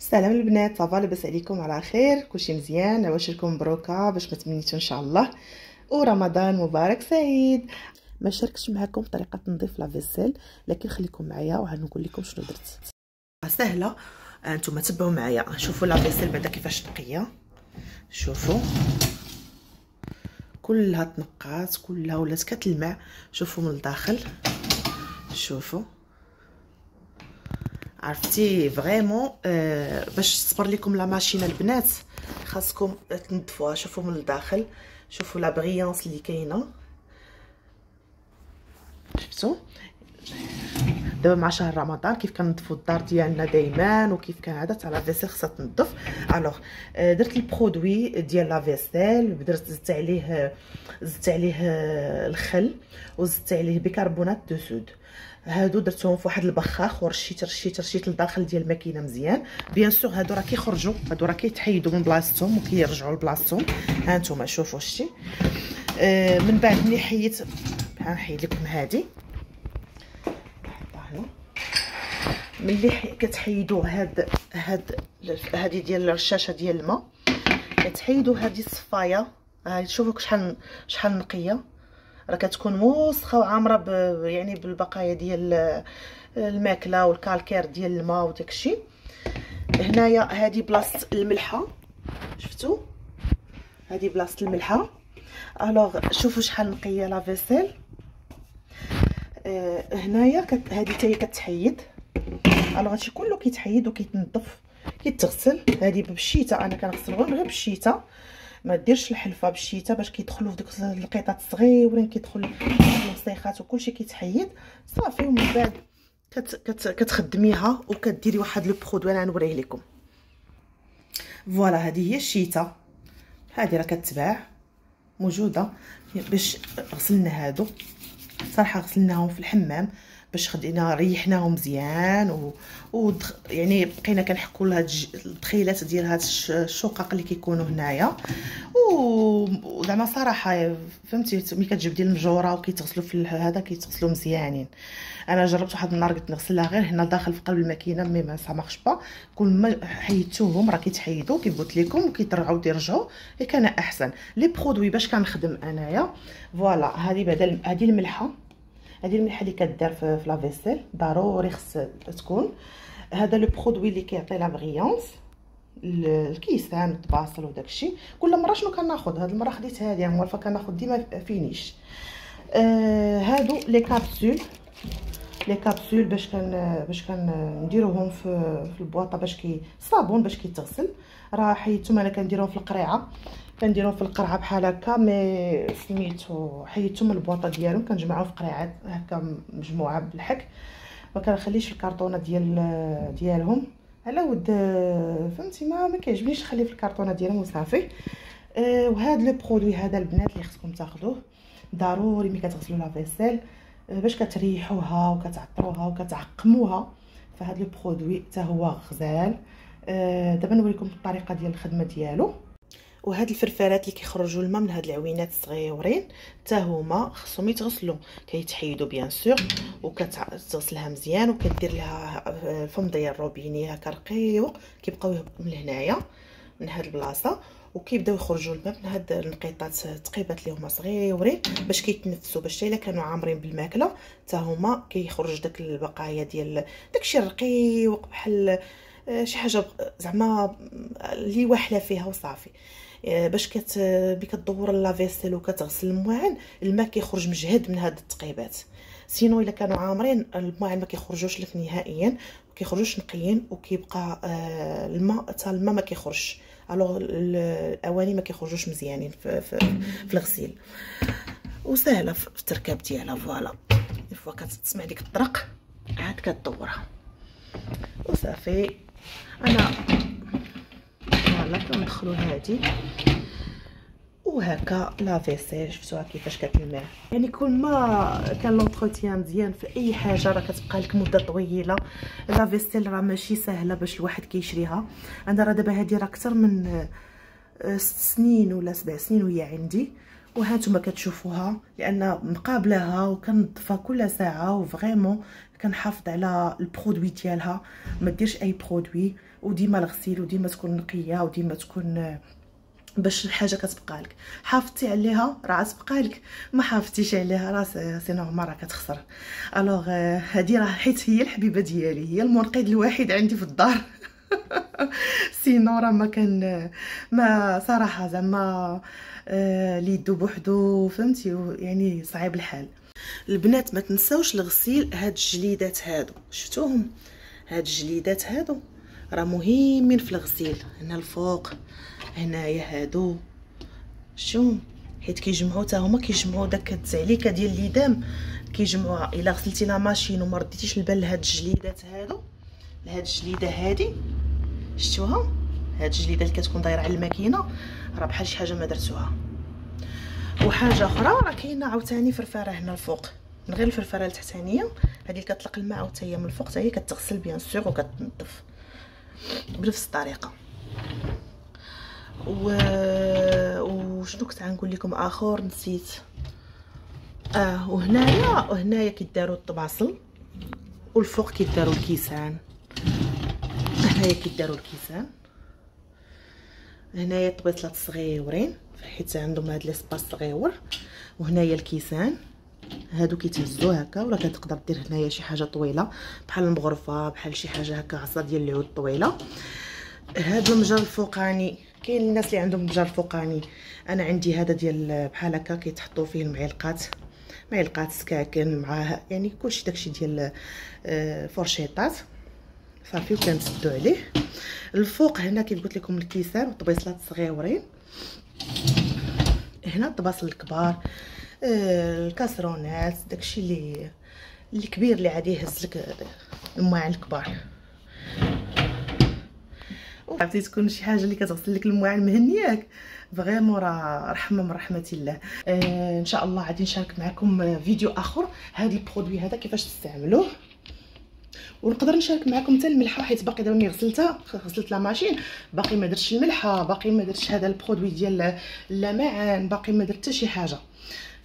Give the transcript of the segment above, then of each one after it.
السلام البنات، صافا لاباس عليكم؟ على خير؟ كلشي مزيان؟ عواشركم مبروكه باش ما تمنيتو ان شاء الله، ورمضان مبارك سعيد. ما شاركتش معكم طريقه تنظيف لافيسيل، لكن خليكم معايا وغنقول لكم شنو درت. سهله، انتم تبعوا معايا. شوفوا لافيسيل بعدا كيفاش نقيه. شوفوا كلها تنقات، كلها ولات كتلمع. شوفوا من الداخل، شوفوا عرفتي فريمون. باش تصبر لكم لا ماشينه البنات خاصكم تنظفوها. شوفوا من الداخل، شوفوا لا بريونس اللي كاينه. شفتوا دابا مع شهر رمضان كيف كنظفوا الدار ديالنا دائما، وكيف كان عاده تاع لافيسيل خصها تنظف. الوغ درت البرودوي ديال لافيسيل، زدت عليه الخل، وزدت عليه بيكربونات دو سود. هادو درتهم في واحد البخاخ ورشيت لداخل ديال الماكينه مزيان. بيان سور هادو راه كيخرجوا، هادو راه كيتحيدوا من بلاصتهم وكيرجعوا لبلاصتهم. ها نتوما شوفوا شتي. من بعد ملي حيت، غنحيد لكم هادي. ملي كتحيدوا هادي ديال الرشاشه ديال الماء، كتحيدوا هادي الصفايه. شوفوا شحال نقيه، راه كتكون موسخه وعامره يعني بالبقايا ديال الماكله والكالكير ديال الماء وداكشي. هنايا هادي بلاصه الملحه، شفتوا هادي بلاصه الملحه. الوغ شوفوا شحال نقيه لا فيسيل. هنايا هادي حتى هي كتحيد. الوغ هادشي كله كيتحيد وكيتنظف كيتغسل. هادي بالشيته، انا كنغسلهم غير بالشيته، ما ديرش الحلفه بالشيته باش كيدخلوا في ديك القطعات الصغيورين، كيدخل الوسيخات وكلشي كيتحيد صافي. ومن بعد كتخدميها وكديري واحد لو برودوي انا غنوريه لكم. فوالا هذه هي الشيته، هذه راه كتباع موجوده. باش غسلنا هادو صراحه، غسلناهم في الحمام باش خدينا ريحناهم مزيان يعني بقينا كنحكوا لهاد الدخيلات ديال هاد الشقق اللي كيكونوا هنايا. وزعما صراحه فهمتي ملي كتجبدي المجوره وكيتغسلوا في هذا كيتغسلوا مزيانين. انا جربت واحد النهار قلت نغسلها غير هنا داخل في قلب الماكينه، مي ما مارش با. كل ما حيدتوهم راه كيتحيدوا كيف قلت لكم وكيترجعوا يرجعوا، كان احسن. لي برودوي باش كنخدم انايا فوالا. هذه بعدا هذه الملحه اللي كدار في لافيسيل ضروري خص تكون. هذا لو برودوي اللي كيعطي لا بريونس، الكيسان والطباصل وداكشي. كل مره شنو كناخذ؟ هاد المره خديت هذه، موالفه كناخذ ديما فينيش. هادو لي كابسول باش كنديروهم في البواطه باش صابون باش كيتغسل. راه حيدتهم انا كنديرهم في القريعه، كنديرهم في القرعه بحال هكا. مي سميتو حيدتهم من البواطه ديالهم، كنجمعهم في قريعات هكا مجموعه بالحك. ما كنخليش الكرتونه ديالهم على ود فهمتي. ما كيعجبنيش نخليه في الكرتونه ديالهم وصافي. وهذا لو برودوي هذا البنات اللي خصكم تاخذوه ضروري ملي كتغسلوا لا فيسيل باش كتريحوها وكتعطروها وكتعقموها. فهاد لو برودوي حتى هو غزال. دابا نوريكم الطريقه ديال الخدمه ديالو. وهاد الفرفارات اللي كيخرجوا الماء من هاد العوينات الصغيورين حتى هما خصهم يتغسلوا، كيتحيدوا بيان سور وكتغسلها مزيان وكدير لها الفم ديال الروبيني هكا رقيق. كيبقاو من هنايا من هاد البلاصه وكيبداو يخرجوا الماء من هاد النقيطات تقيبات اللي هما صغيورين باش كيتنفسوا، باش حتى الا كانوا عامرين بالماكله حتى هما كيخرج داك البقايا ديال داكشي الرقيق بحال شي حاجه زعما اللي واحله فيها وصافي. باش كتدور لافيسيل وكتغسل المواعن، الماء كيخرج مجهد من هاد التقيبات. سينو الا كانوا عامرين المواعن ما كيخرجوش لك نهائيا، ما كيخرجوش نقيين، وكيبقى الماء ما كيخرجش. الوغ الاواني ما كيخرجوش مزيانين في الغسيل. وسهله في التركاب ديالها. فوالا فوا كتسمع ديك الطرق عاد كدورها وصافي. انا فوالا كندخلوا هادي وهكا لا فيسيل. شفتوها كيفاش كتلمع؟ يعني كل ما كان لونتروتيان مزيان في اي حاجه راه كتبقى لك مده طويله. لا فيسيل راه ماشي سهله باش الواحد كيشريها. انا راه دابا هادي راه اكثر من 6 سنين ولا 7 سنين وهي عندي، وهانتوما كتشوفوها لان مقابلاها وكنظفها كل ساعه. وفريمون كنحافظ على البرودوي ديالها، ما ديرش اي برودوي. وديما الغسيل وديما تكون نقيه وديما تكون باش الحاجه كتبقى لك. حافظتي عليها راه غتبقى لك، ما حافظتيش عليها راه سي نورمال راه كتخسر. الوغ هذه راه حيت هي الحبيبه ديالي، هي المنقذ الوحيد عندي في الدار. سينو راه ما كان، ما صراحه زعما ليدو بوحدو فهمتي، يعني صعيب الحال. البنات ما تنساوش الغسيل. هاد الجليدات هادو شفتوهم، هاد الجليدات هادو راه مهمين في الغسيل. هنا الفوق هنايا هادو شو، حيت كيجمعوا حتى هما كيجمعوا داك التعليكه ديال الليدام، كيجمعوها. الا غسلتي لا ماشين وما رديتيش البال لهاد الجليدات هادو، لهاد الجليده هادي شفتوها، هاد الجليده اللي كتكون دايره على الماكينه، راه بحال شي حاجه ما درتوها. وحاجه اخرى راه كاينه عاوتاني فرفاره هنا الفوق، من غير الفرفاره التحتانيه هذه اللي كتطلق الماء حتى هي من الفوق، حتى هي كتغسل بيان سور وكتنظف بنفس الطريقه. وشنو كنت غنقول لكم اخر نسيت. وهنايا كيداروا الطباصل، والفوق كيداروا الكيسان. هنايا كيداروا الكيسان، هنايا الطبيصلات صغيورين حيت عندهم هاد ليسباس صغيور. وهنايا الكيسان هادو كيتهزوا هكا، ولا كتقدر دير هنايا شي حاجه طويله بحال المغرفه، بحال شي حاجه هكا عصا ديال العود طويله. هاد المجر الفوقاني كاين الناس اللي عندهم مجر فوقاني، انا عندي هذا ديال بحال هكا كيتحطوا فيه المعلقات، معلقات سكاكن معاه يعني كلشي داكشي ديال فرشيطات صافي، وكنسدوا عليه. الفوق هنا كيف قلت لكم الكيسان والطبيصلات الصغيورين، هنا الطباصل الكبار، الكاسرونات، داكشي اللي كبير اللي عادي يهز لك المواعن الكبار. عرفتي تكون شي حاجه اللي كتغسل لك المواعن مهنياك فريمون راه رحمه من رحمه الله. ان شاء الله غادي نشارك معكم فيديو اخر هذا البرودوي هذا كيفاش تستعملوه، ونقدر نشارك معكم حتى الملحه حيت باقي دابا غسلت لا ماشين، باقي ما درتش الملحه، باقي ما درتش هذا البرودوي ديال اللمعان، باقي ما درت حتى شي حاجه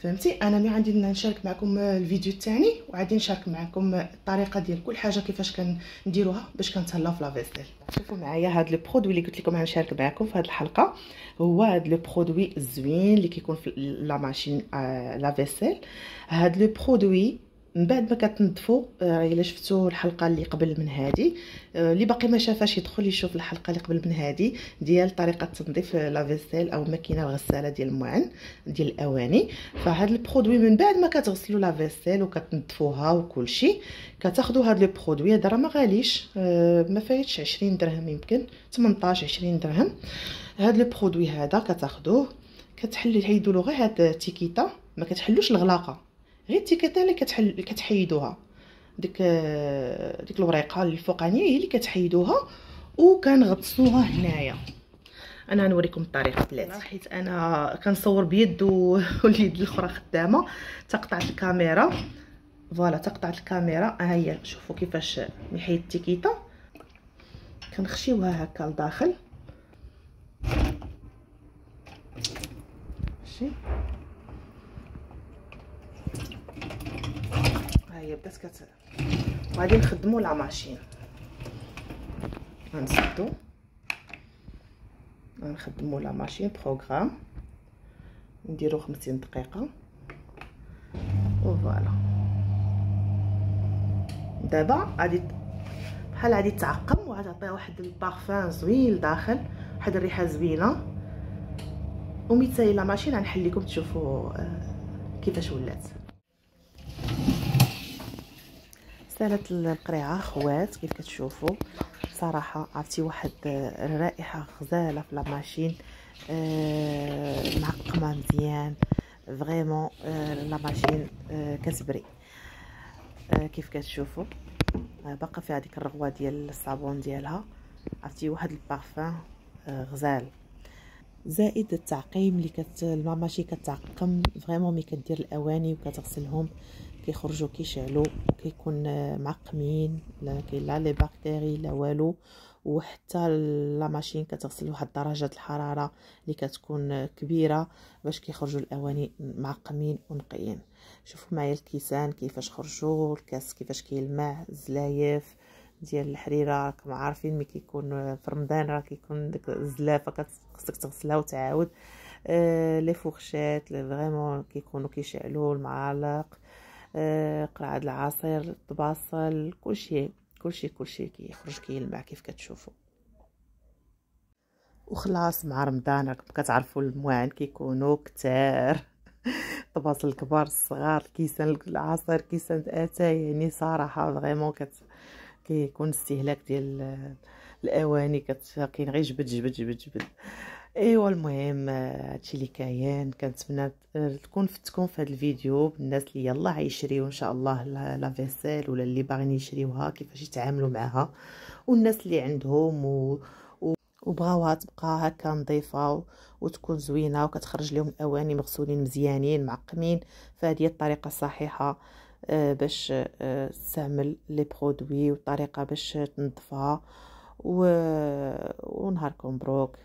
فهمتي. انا مي غادي نشارك معكم الفيديو الثاني، وغادي نشارك معكم الطريقه ديال كل حاجه كيفاش كنديروها باش كنتهلاو في لافيسيل. شوفوا معايا هذا لو برودوي اللي قلت لكم غنشارك معكم في هذه الحلقه، هو هذا لو برودوي الزوين اللي كيكون في لا ماشين لافيسيل. هذا لو برودوي من بعد ما كتنظفوا، الا شفتوا الحلقه اللي قبل من هذه، اللي باقي ما شافاش يدخل يشوف الحلقه اللي قبل من هذه ديال طريقه تنظيف لافيسيل او الماكينه الغساله ديال المواعن ديال الاواني. فهاد البرودوي من بعد ما كتغسلوا لافيسيل وكتنظفوها وكلشي، كتاخذوا هاد لو برودوي. هذا راه ما غاليش، ما فايتش 20 درهم، يمكن 18 20 درهم. هاد لو برودوي هذا كتاخذوه، كتحيدوا له غير هاد التيكيتا، ما كتحلوش الغلاقه، غير التيكيتا اللي كتحيدوها، ديك الوريقه الفوقانيه هي اللي كتحيدوها وكنغطسوها هنايا. انا غنوريكم الطريقه بلاتي حيت انا كنصور بيد واليد الاخرى خدامه. تقطعت الكاميرا، فوالا تقطعت الكاميرا. ها هي شوفوا كيفاش نحيد التيكيتا، كنخشيوها هكا لداخل ماشي. هي بدات غادي نخدموا لا ماشين، غنسدو غنخدموا لا ماشين بروغرام، نديرو 50 دقيقه وفوالا. دابا غادي بحال غادي تعقم وغتعطيها واحد البارفان زوين لداخل، واحد الريحه زوينه. وميتاي لا ماشين غنحل لكم تشوفوا كيفاش ولات. سالت القريعه خوات كيف كتشوفوا، صراحه عرفتي واحد الرائحه غزاله في لا ماشين، معقمه مزيان فريمون. لا ماشين كتبري كيف كتشوفوا، باقا فيها ديك الرغوه ديال الصابون ديالها، عرفتي واحد البارفان غزال. زائد التعقيم اللي لا ماشين كتعقم فريمون ملي كدير الاواني وكتغسلهم، كيخرجوا كيشعلوا وكيكون معقمين، لا كاين لا لي باكتيري لا والو. وحتى لا ماشين كتغسل واحد درجه الحراره اللي كتكون كبيره باش كيخرجوا الاواني معقمين ونقيين. شوفوا معايا الكيسان كيفاش خرجوا، الكاس كيفاش كيلمع، الزلايف ديال الحريره. راكم عارفين ملي كيكون في رمضان راه كيكون ديك الزلافه خصك تغسلها وتعاود. لي فورشيت فريمون كيكونوا كيشعلوا المعالق، قرعه العصير، البصل، كلشي كيخرج كيلمع كيف كتشوفوا. وخلاص مع رمضان راكم كتعرفوا المواعن كيكونوا كتار الطباصل الكبار الصغار، كيسان العصير، كيسان اتاي، يعني صراحه فريمون كيكون استهلاك ديال الاواني كاين غير جبد جبد جبد جبد. ايوا المهم هادشي اللي كاين. كنتمنى تكون فتكم في هذا الفيديو بالناس اللي يلاه غيشريو ان شاء الله لا فيسيل، ولا اللي باغيين يشريوها كيفاش يتعاملوا معها، والناس اللي عندهم وبغاوها تبقى هكا نظيفه وتكون زوينه وكتخرج لهم اواني مغسولين مزيانين معقمين. فهذه الطريقه الصحيحه باش تستعمل لي برودوي، والطريقه باش تنظفها. ونهاركم مبروك.